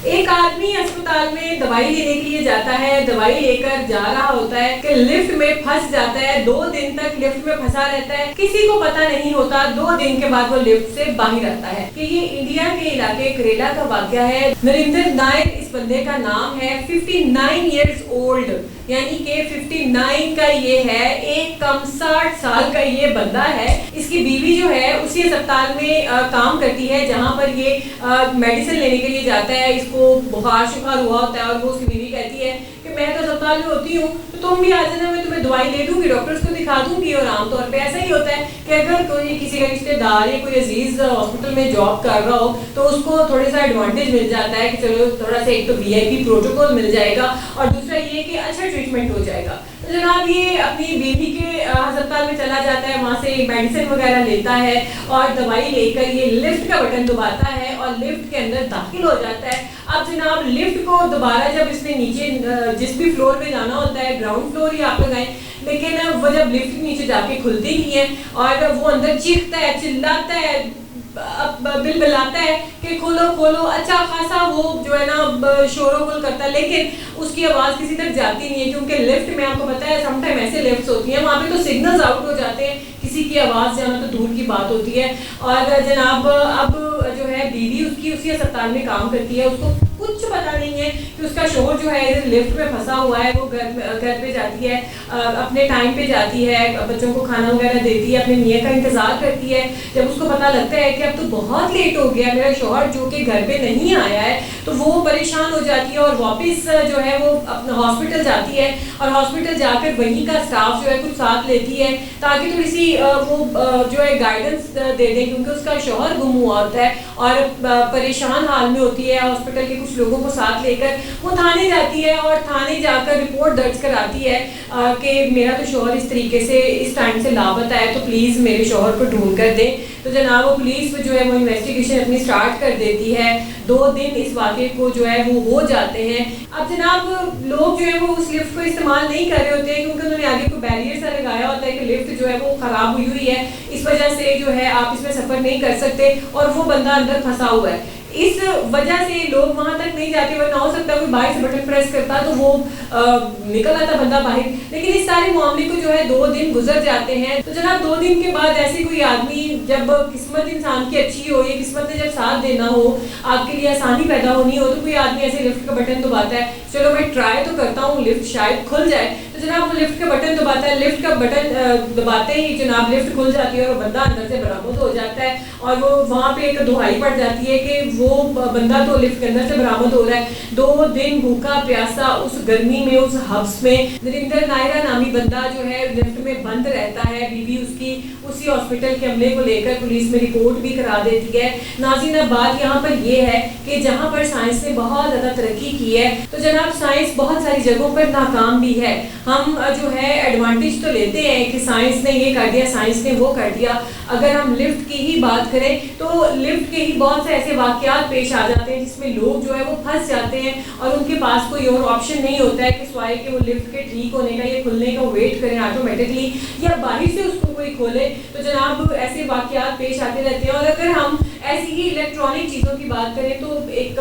ایک آدمی اسپتال میں دوائی لینے کے لیے جاتا ہے، دوائی لے کر جا رہا ہوتا ہے کہ لفٹ میں پھنس جاتا ہے، 2 دن تک لفٹ میں پھنسا رہتا ہے، کسی کو پتہ نہیں ہوتا، 2 دن کے بعد وہ لفٹ سے باہر آتا ہے۔ کہ یہ انڈیا کے علاقے کریلا کا واقعہ ہے۔ نریندر نائر اس بندے کا نام ہے، 59 ایئرز اولڈ، یعنی کہ 59 کا یہ ہے، ایک کم 60 سال کا یہ بندہ ہے۔ اس کی بیوی جو ہے اسی اسپتال میں کام کرتی ہے جہاں پر یہ میڈیسن لینے کے لیے جاتا ہے۔ اس کو بخار شخار ہوا ہوتا ہے اور وہ اس کی بیوی کہتی ہے کہ میں تو اسپتال میں ہوتی ہوں تو تم بھی آ جانا، میں تمہیں دوائی دے دوں گی، ڈاکٹرس کو دکھا دوں گی۔ اور عام طور پہ ایسا ہی ہوتا ہے کہ اگر کوئی کسی کا رشتے دار یا کوئی عزیز ہاسپٹل میں جاب کر رہا ہو تو اس کو تھوڑا سا ایڈوانٹیج مل جاتا ہے کہ چلو تھوڑا سا ایک تو VIP پروٹوکول مل جائے گا اور دوسرا یہ کہ اچھا ٹریٹمنٹ ہو جائے گا۔ تو جناب یہ اپنی بیوی کے ہسپتال میں چلا جاتا ہے، وہاں سے میڈیسن وغیرہ لیتا ہے اور دوائی لے کر یہ لفٹ کا بٹن دباتا ہے اور لفٹ کے اندر داخل ہو جاتا ہے۔ اب جناب لفٹ کو دوبارہ جب اس نے نیچے جس بھی فلور پہ جانا ہوتا ہے، گراؤنڈ فلور ہی آپ لگائیں، لیکن وہ جب لفٹ نیچے جا کے کھلتی نہیں ہے اور وہ اندر چیختا ہے، چلاتا ہے، بل بلاتا ہے کہ کھولو کھولو، اچھا خاصا وہ جو ہے نا شور و گل کرتا ہے، لیکن اس کی آواز کسی تک جاتی نہیں ہے کیونکہ لفٹ میں آپ کو پتا ہے سم ٹائم ایسے لفٹس ہوتی ہیں وہاں پہ تو سگنلز آؤٹ ہو جاتے ہیں، کسی کی آواز جانا تو دور کی بات ہوتی ہے۔ اور جناب اب جو ہے بیوی اس کی اسی اسپتال میں کام کرتی ہے، اس کو کچھ پتا نہیں ہے کہ اس کا شوہر جو ہے لفٹ میں پھنسا ہوا ہے۔ وہ گھر پہ جاتی ہے، اپنے ٹائم پہ جاتی ہے، بچوں کو کھانا وغیرہ دیتی ہے، اپنے میاں کا انتظار کرتی ہے۔ جب اس کو پتا لگتا ہے کہ اب تو بہت لیٹ ہو گیا، میرا شوہر جو کہ گھر پہ نہیں آیا ہے، تو وہ پریشان ہو جاتی ہے اور واپس جو ہے وہ اپنا ہاسپٹل جاتی ہے اور ہاسپٹل جا کر وہیں کا اسٹاف جو ہے کچھ ساتھ لیتی ہے تاکہ تھوڑی سی وہ جو ہے گائیڈنس دے دیں، کیونکہ اس کا شوہر گم ہوا ہوتا ہے اور پریشان حال میں ہوتی ہے۔ ہاسپٹل کے کچھ لوگوں کو ساتھ لے کر وہ تھانے جاتی ہے اور تھانے جا کر رپورٹ درج کراتی ہے کہ میرا تو شوہر اس طریقے سے اس ٹائم سے لاپتہ ہے، تو پلیز میرے شوہر کو ڈھونڈ کر دیں۔ تو جناب وہ پولیس جو ہے وہ انویسٹیگیشن اپنی سٹارٹ کر دیتی ہے۔ 2 دن اس واقعے کو جو ہے وہ ہو جاتے ہیں۔ اب جناب لوگ جو ہے وہ اس لفٹ کو استعمال نہیں کر رہے ہوتے ہیں کیونکہ انہوں نے آگے کوئی بیریئر سا لگایا ہوتا ہے کہ لفٹ جو ہے وہ خراب ہوئی ہوئی ہے، اس وجہ سے جو ہے آپ اس میں سفر نہیں کر سکتے اور وہ بندہ اندر پھنسا ہوا ہے، اس وجہ سے لوگ وہاں تک نہیں جاتے، ورنہ ہو سکتا ہے کوئی باہر سے بٹن پریس کرتا تو وہ نکل آتا بندہ باہر۔ لیکن اس سارے معاملے کو جو ہے 2 دن گزر جاتے ہیں۔ تو جناب 2 دن کے بعد ایسے کوئی آدمی، جب قسمت انسان کی اچھی ہو، یہ قسمت نے جب ساتھ دینا ہو، آپ کے لیے آسانی پیدا ہونی ہو، تو کوئی آدمی ایسے لفٹ کا بٹن دباتا ہے، چلو میں ٹرائی تو کرتا ہوں لفٹ شاید کھل جائے۔ تو جناب وہ لفٹ کا بٹن دباتا ہے، لفٹ کا بٹن دباتے ہی جناب لفٹ کھل جاتی ہے اور بندہ اندر سے برآمد ہو جاتا ہے اور وہ وہاں پہ ایک دہائی پڑ جاتی ہے کہ وہ بندہ تو لفٹ کے اندر سے برآمد ہو رہا ہے۔ 2 دن بھوکا پیاسا اس گرمی میں، اس حبس میں نریندر نائرا نامی بندہ جو ہے لفٹ میں بند رہتا ہے۔ بیوی اس کی اسی ہاسپٹل کے عملے کو لے کر پولیس میں رپورٹ بھی کرا دیتی ہے۔ ناظرین اب بات یہاں پر یہ ہے کہ جہاں پر سائنس نے بہت زیادہ ترقی کی ہے تو جناب سائنس بہت ساری جگہوں پر ناکام بھی ہے۔ ہم جو ہے ایڈوانٹیج تو لیتے ہیں کہ سائنس نے یہ کر دیا، سائنس نے وہ کر دیا۔ اگر ہم لفٹ کی ہی بات کریں تو لفٹ کے ہی بہت سے ایسے واقعات پیش آ جاتے ہیں جس میں لوگ جو ہے وہ پھنس جاتے ہیں اور ان کے پاس کوئی اور آپشن نہیں ہوتا ہے کہ سوائے کہ وہ لفٹ کے ٹھیک ہونے کا یا کھلنے کا ویٹ کریں آٹومیٹکلی یا باہر سے اس کو کوئی کھولے۔ تو جناب ایسے واقعات پیش آتے رہتے ہیں۔ اور اگر ہم ایسی ہی الیکٹرانک چیزوں کی بات کریں تو ایک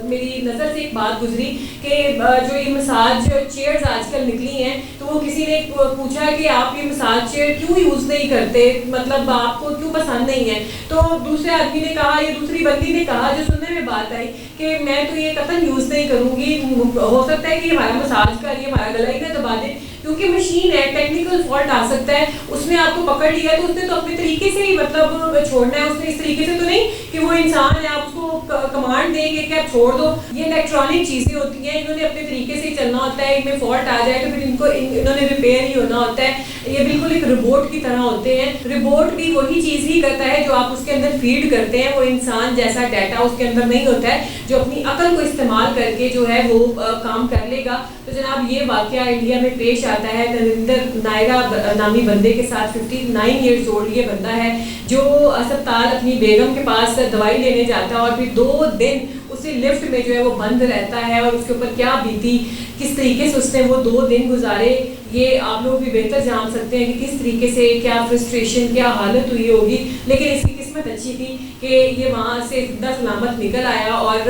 میری نظر سے ایک بات گزری کہ جو یہ مساج چیئرز آج کل نکلی ہیں تو وہ کسی نے پوچھا کہ آپ یہ مساج چیئر کیوں یوز نہیں کرتے، مطلب آپ کو کیوں پسند نہیں ہے؟ تو دوسرے آدمی نے کہا یا دوسری بندی نے کہا جو سننے میں بات آئی کہ میں تو یہ قطعاً یوز نہیں کروں گی، ہو سکتا ہے کہ ہمارا مساج کر یہ ہمارا گلا ہی نہ دبا دے کیونکہ مشین ہے، ٹیکنیکل فالٹ آ سکتا ہے، اس نے آپ کو پکڑ لیا تو اس نے تو اپنے طریقے سے ہی مطلب چھوڑنا ہے، اس نے اس طریقے سے تو نہیں کہ وہ انسان ہے آپ اس کو کمانڈ دیں گے کہ آپ چھوڑ دو۔ یہ الیکٹرانک چیزیں ہوتی ہیں، انہوں نے اپنے طریقے سے ہی چلنا ہوتا ہے، ان میں فالٹ آ جائے تو پھر ان کو انہوں نے ریپیئر ہی ہونا ہوتا ہے۔ یہ بالکل ایک روبوٹ کی طرح ہوتے ہیں، روبوٹ بھی وہی چیز ہی کرتا ہے جو آپ اس کے اندر فیڈ کرتے ہیں، وہ انسان جیسا ڈیٹا اس کے اندر نہیں ہوتا ہے جو اپنی عقل کو استعمال کر کے جو ہے وہ کام کر لے گا۔ تو جناب یہ واقعہ انڈیا میں پیش آتا ہے نریندر نائرا نامی بندے کے ساتھ۔ 59 ایئرز اولڈ یہ بندہ ہے جو اسپتال اپنی بیگم کے پاس دوائی لینے جاتا ہے اور پھر 2 دن اسی لفٹ میں جو ہے وہ بند رہتا ہے اور اس کے اوپر کیا بیتی، کس طریقے سے اس نے وہ 2 دن گزارے، یہ آپ لوگ بھی بہتر جان سکتے ہیں کہ کس طریقے سے کیا فرسٹریشن کیا حالت ہوئی ہوگی۔ لیکن اس کی قسمت اچھی تھی کہ یہ وہاں سے زندہ سلامت نکل آیا اور